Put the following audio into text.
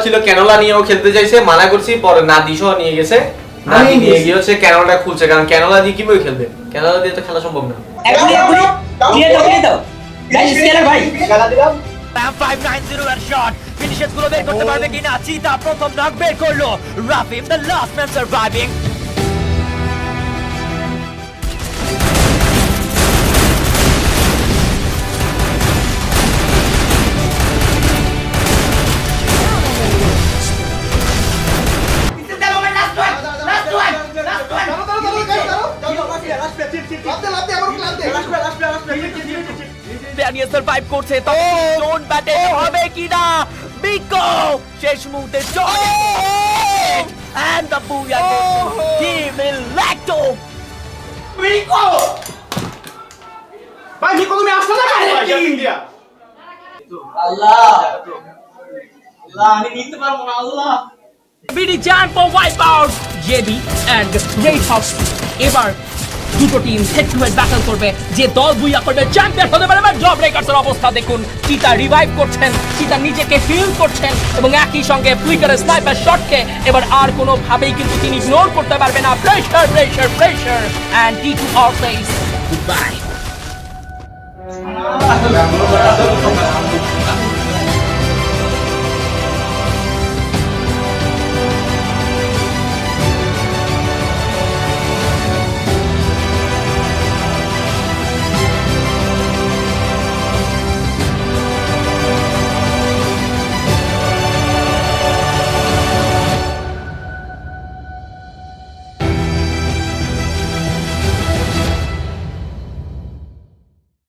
ছিল ক্যানোলা নিয়েও খেলতে চাইছে, মানা করছি, পরে নাদিসহ নিয়ে গেছে। নাদি নিয়ে গিয়ে হচ্ছে ক্যানোলাটা খুলছে, কারণ ক্যানোলা দিয়ে কিভাবে খেলবে, ক্যানোলা দিয়ে তো খেলা সম্ভব না। ক্লিয়ার দাও গাইস, স্কেলার ভাই খেলা দিলাম। Bam 590 এর শট ফিনিশেস গুলো বের করতে পারবে কিনা? চিতা প্রথম নক বের করলো। রাফিম the last man surviving. Daniel survive করছে, তো জোন ব্যাটে হবে কিনা? বিকো শেষ মুহূর্তে জোন এন্ড দ্য বুয়া টিম ইলেক্টো। মিকো ভাই, মিকো তুমি আসছো না ভাই? আল্লাহ আল্লাহ, আমি নিতে পারবো না Allah. BD champ for wipe out JB and Red Hawks. এবার দুটো team head to head battle করবে, যে দল বুইয়া করবে চ্যাম্পিয়ন হতে পারে। জব ব্রেকার্সের অবস্থা দেখুন, চিতা রিভাইভ করছেন, চিতা নিজেকে হিল করছেন এবং একই সঙ্গে ফ্লিকারের স্নাইপার শটকে এবার আর কোনো ভাবেই কিন্তু তিনি ইগনোর করতে পারবে না। Pressure pressure pressure and T2R says goodbye.